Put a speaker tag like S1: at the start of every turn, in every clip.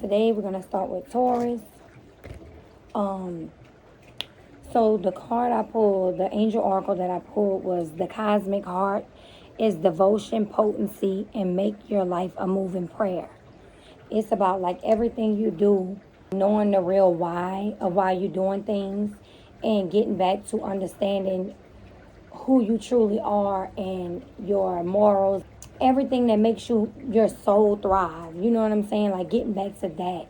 S1: today we're going to start with Taurus. So the card I pulled, the angel oracle that I pulled was the cosmic heart is devotion, potency, and make your life a moving prayer. It's about like everything you do, knowing the real why of why you're doing things and getting back to understanding who you truly are and your morals, everything that makes your soul thrive. You know what I'm saying? Like getting back to that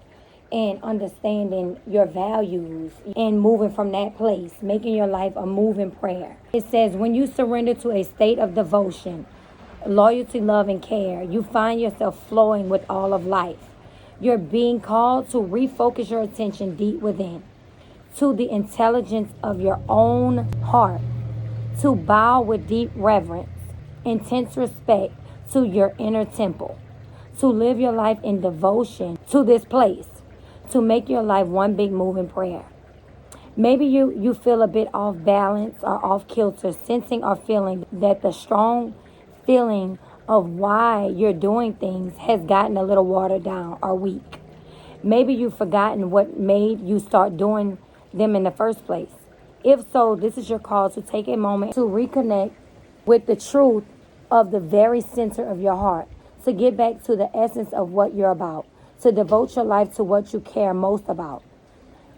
S1: and understanding your values and moving from that place, making your life a moving prayer. It says, when you surrender to a state of devotion, loyalty, love, and care, you find yourself flowing with all of life. You're being called to refocus your attention deep within, to the intelligence of your own heart, to bow with deep reverence, intense respect to your inner temple, to live your life in devotion to this place, to make your life one big moving prayer. Maybe you feel a bit off balance or off kilter, sensing or feeling that the strong feeling of why you're doing things has gotten a little watered down or weak. Maybe you've forgotten what made you start doing them in the first place. If so, this is your call to take a moment to reconnect with the truth of the very center of your heart, to get back to the essence of what you're about, to devote your life to what you care most about.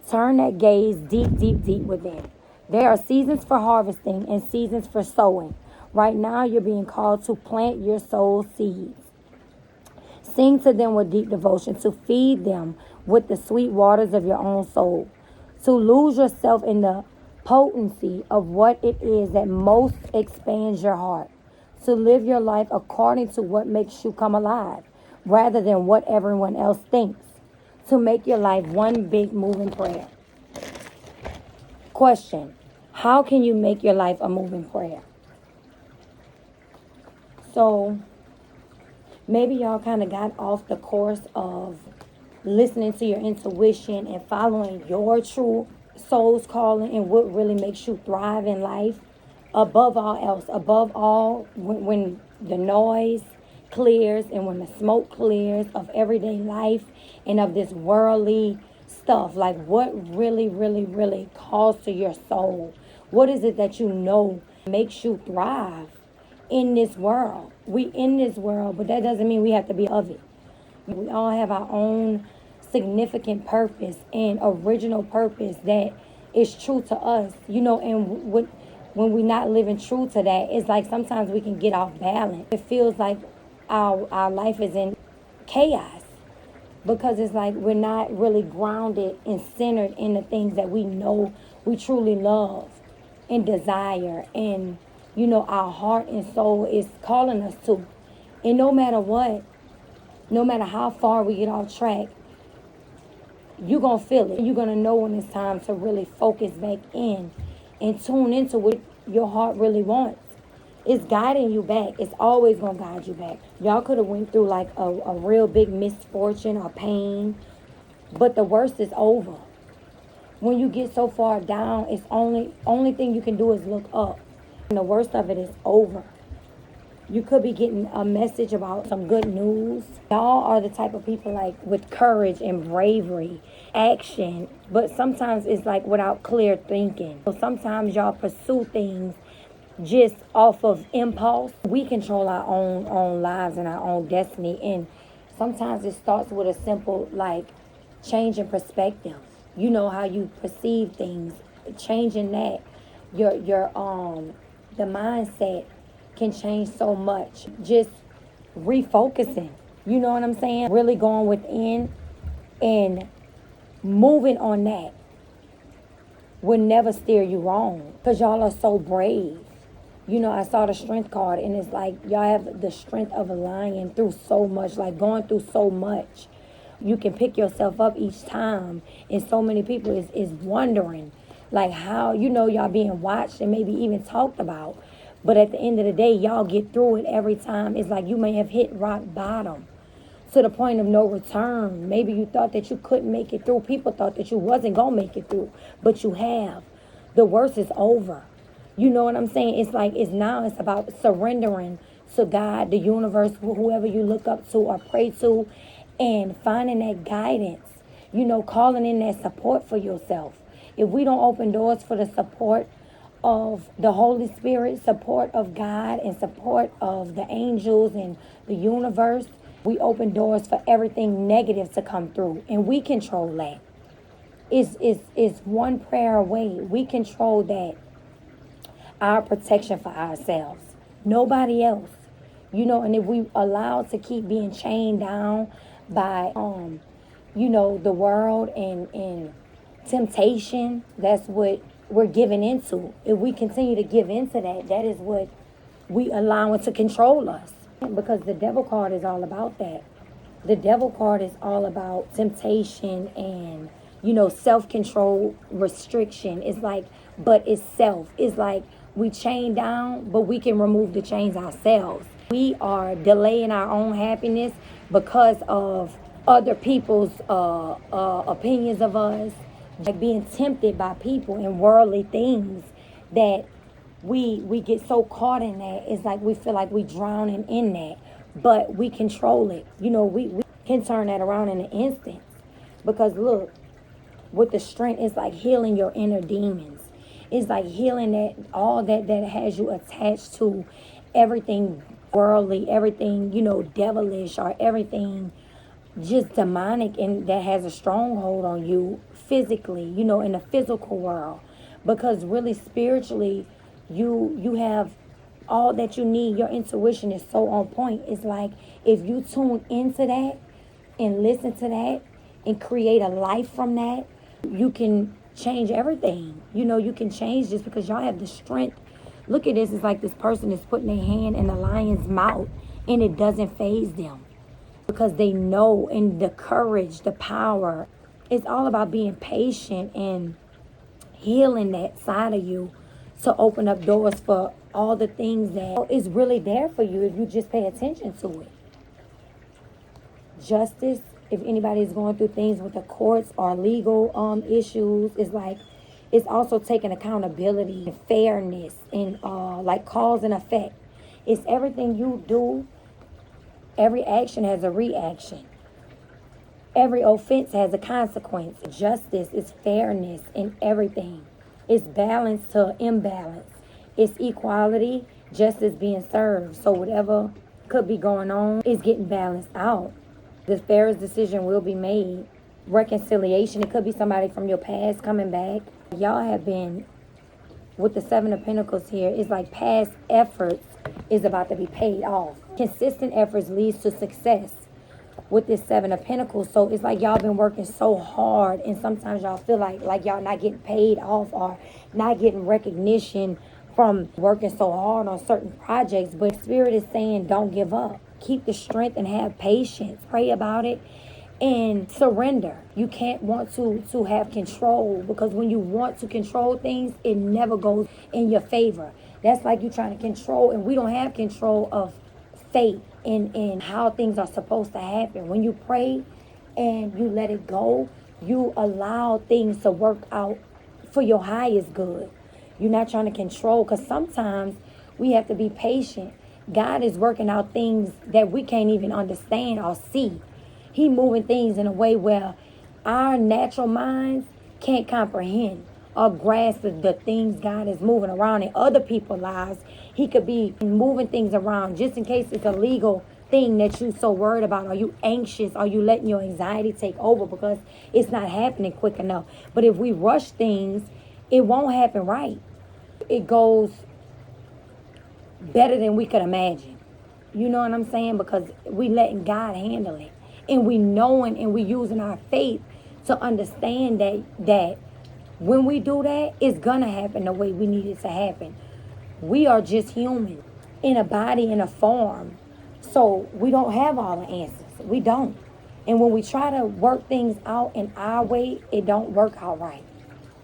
S1: Turn that gaze deep, deep, deep within. There are seasons for harvesting and seasons for sowing. Right now, you're being called to plant your soul seeds. Sing to them with deep devotion, to feed them with the sweet waters of your own soul, to lose yourself in the potency of what it is that most expands your heart, to live your life according to what makes you come alive, rather than what everyone else thinks, to make your life one big moving prayer. Question: how can you make your life a moving prayer? So maybe y'all kind of got off the course of listening to your intuition and following your true soul's calling and what really makes you thrive in life above all else. Above all, when the noise clears and when the smoke clears of everyday life and of this worldly stuff, like what really, really, really calls to your soul? What is it that you know makes you thrive in this world? We in this world, but that doesn't mean we have to be of it. We all have our own significant purpose and original purpose that is true to us, and when we're not living true to that, it's like sometimes we can get off balance. It feels like our life is in chaos because it's like we're not really grounded and centered in the things that we know we truly love and desire, and our heart and soul is calling us to. And no matter what, no matter how far we get off track, you're going to feel it. You're going to know when it's time to really focus back in and tune into what your heart really wants. It's guiding you back. It's always going to guide you back. Y'all could have went through like a real big misfortune or pain, but the worst is over. When you get so far down, it's only thing you can do is look up. And the worst of it is over. You could be getting a message about some good news. Y'all are the type of people like with courage and bravery, action, but sometimes it's like without clear thinking. So sometimes y'all pursue things just off of impulse. We control our own lives and our own destiny, and sometimes it starts with a simple like change in perspective. You know how you perceive things, changing that, the mindset can change so much. Just refocusing, you know what I'm saying? Really going within and moving on that will never steer you wrong because y'all are so brave. I saw the strength card and it's like y'all have the strength of a lion through so much, like going through so much. You can pick yourself up each time, and so many people is wondering like how, y'all being watched and maybe even talked about. But at the end of the day, y'all get through it every time. It's like you may have hit rock bottom to the point of no return. Maybe you thought that you couldn't make it through. People thought that you wasn't going to make it through, but you have. The worst is over. You know what I'm saying? It's like it's about surrendering to God, the universe, whoever you look up to or pray to, and finding that guidance, calling in that support for yourself. If we don't open doors for the support of the Holy Spirit, support of God, and support of the angels and the universe, we open doors for everything negative to come through, and we control that. It's one prayer away. We control that, our protection for ourselves. Nobody else. And if we allow to keep being chained down by the world and temptation, that's what we're giving into. If we continue to give into that, that is what we allow it to control us. Because the devil card is all about that. The devil card is all about temptation and, self-control, restriction. It's like, but it's self. It's like we chain down, but we can remove the chains ourselves. We are delaying our own happiness because of other people's opinions of us, like being tempted by people and worldly things, that we get so caught in that. It's like we feel like we drowning in that, but we control it. We can turn that around in an instant, because look, with the strength, it's like healing your inner demons. It's like healing that all that has you attached to everything worldly, everything, devilish, or everything just demonic, and that has a stronghold on you physically, in the physical world. Because really spiritually, you have all that you need. Your intuition is so on point. It's like if you tune into that and listen to that and create a life from that, you can change everything. You can change just because y'all have the strength. Look at this. It's like this person is putting their hand in the lion's mouth and it doesn't faze them, because they know, and the courage, the power. It's all about being patient and healing that side of you to open up doors for all the things that is really there for you if you just pay attention to it. Justice, if anybody is going through things with the courts or legal issues, is like it's also taking accountability and fairness and like cause and effect. It's everything you do. Every action has a reaction. Every offense has a consequence. Justice is fairness in everything. It's balance to imbalance. It's equality, justice being served. So whatever could be going on is getting balanced out. The fairest decision will be made. Reconciliation, it could be somebody from your past coming back. Y'all have been, with the Seven of Pentacles here, it's like past efforts is about to be paid off. Consistent efforts leads to success with this Seven of Pentacles. So it's like y'all been working so hard, and sometimes y'all feel like y'all not getting paid off or not getting recognition from working so hard on certain projects. But Spirit is saying don't give up. Keep the strength and have patience. Pray about it and surrender. You can't want to have control, because when you want to control things, it never goes in your favor. That's like you trying to control, and we don't have control of fate and how things are supposed to happen. When you pray and you let it go, you allow things to work out for your highest good. You're not trying to control, because sometimes we have to be patient. God is working out things that we can't even understand or see. He moving things in a way where our natural minds can't comprehend or grasp the things God is moving around in other people's lives. He could be moving things around just in case it's a legal thing that you're so worried about. Are you anxious? Are you letting your anxiety take over because it's not happening quick enough? But if we rush things, it won't happen right. It goes better than we could imagine. You know what I'm saying? Because we letting God handle it. And we knowing and we using our faith to understand that when we do that, it's going to happen the way we need it to happen. We are just human in a body, in a form. So we don't have all the answers. We don't. And when we try to work things out in our way, it don't work out right.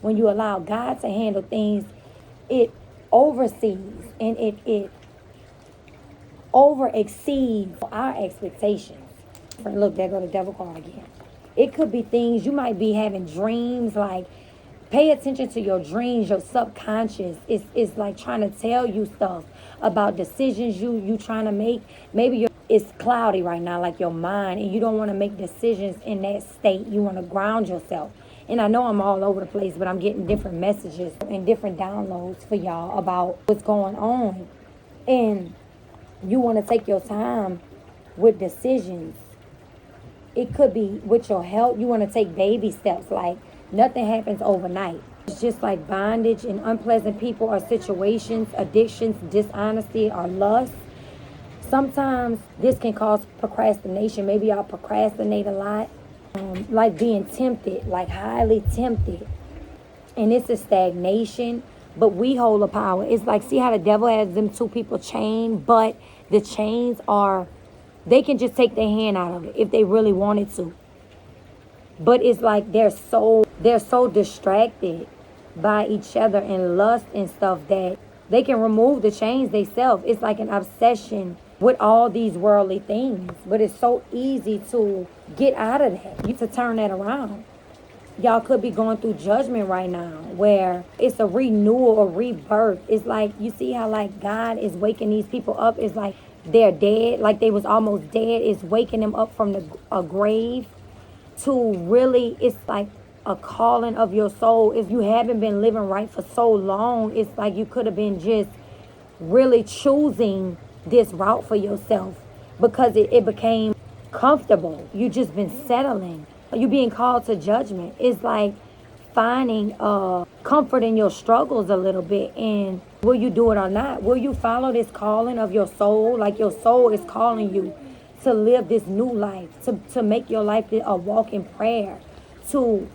S1: When you allow God to handle things, it oversees and it over exceeds our expectations. Look, there go the devil card again. It could be things you might be having dreams, like Pay attention to your dreams, your subconscious. It's like trying to tell you stuff about decisions you trying to make. Maybe it's cloudy right now, like your mind, and you don't want to make decisions in that state. You want to ground yourself. And I know I'm all over the place, but I'm getting different messages and different downloads for y'all about what's going on. And you want to take your time with decisions. It could be with your health. You want to take baby steps. Like, nothing happens overnight. It's just like bondage and unpleasant people or situations, addictions, dishonesty, or lust. Sometimes this can cause procrastination. Maybe y'all procrastinate a lot. Like being tempted, like highly tempted. And it's a stagnation. But we hold the power. It's like, see how the devil has them two people chained, but the chains are, they can just take their hand out of it if they really wanted to. But it's like they're so distracted by each other and lust and stuff that they can remove the chains themselves. It's like an obsession with all these worldly things. But it's so easy to get out of that. You to turn that around. Y'all could be going through judgment right now where it's a renewal or rebirth. It's like, you see how like God is waking these people up. It's like they're dead, like they was almost dead. It's waking them up from a grave to really, it's like a calling of your soul. If you haven't been living right for so long, it's like you could have been just really choosing this route for yourself because it became comfortable. You just been settling. You being called to judgment. It's like finding comfort in your struggles a little bit. And will you do it or not? Will you follow this calling of your soul? Like your soul is calling you to live this new life, to make your life a walk in prayer, to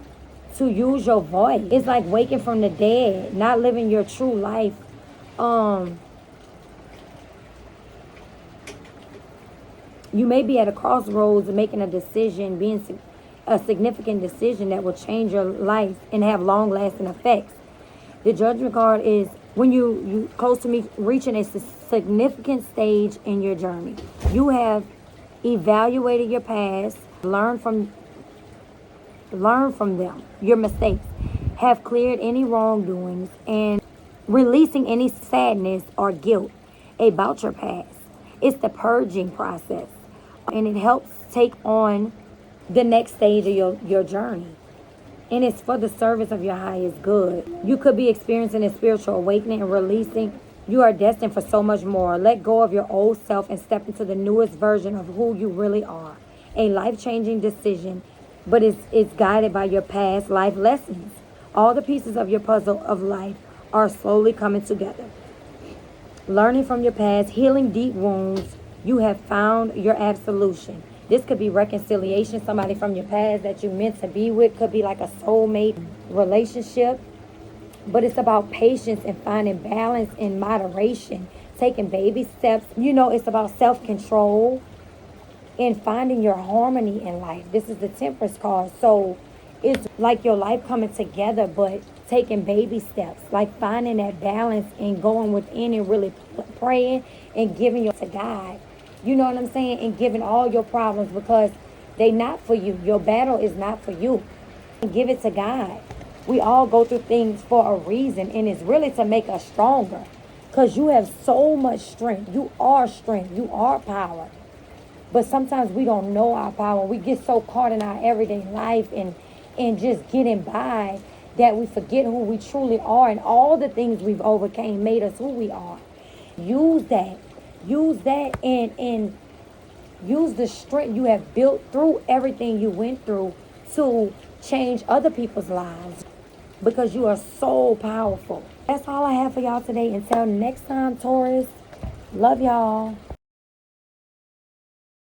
S1: use your voice. It's like waking from the dead, not living your true life. You may be at a crossroads and making a decision, being a significant decision that will change your life and have long-lasting effects. The judgment card is when you close to me reaching a significant stage in your journey. You have evaluated your past, learn from them, your mistakes, have cleared any wrongdoings, and releasing any sadness or guilt about your past. It's the purging process, and it helps take on the next stage of your journey. And it's for the service of your highest good. You could be experiencing a spiritual awakening and releasing. You are destined for so much more. Let go of your old self and step into the newest version of who you really are. A life-changing decision, but it's guided by your past life lessons. All the pieces of your puzzle of life are slowly coming together. Learning from your past, healing deep wounds, you have found your absolution. This could be reconciliation, somebody from your past that you meant to be with. Could be like a soulmate relationship. But it's about patience and finding balance in moderation, taking baby steps. You know, it's about self-control and finding your harmony in life. This is the Temperance card. So it's like your life coming together, but taking baby steps, like finding that balance and going within and really praying and giving your to God. You know what I'm saying? And giving all your problems because they not for you. Your battle is not for you. And give it to God. We all go through things for a reason, and it's really to make us stronger because you have so much strength. You are strength. You are power. But sometimes we don't know our power. We get so caught in our everyday life and just getting by that we forget who we truly are, and all the things we've overcame made us who we are. Use that and use the strength you have built through everything you went through to change other people's lives because you are so powerful. That's all I have for y'all today. Until next time, Taurus. Love y'all.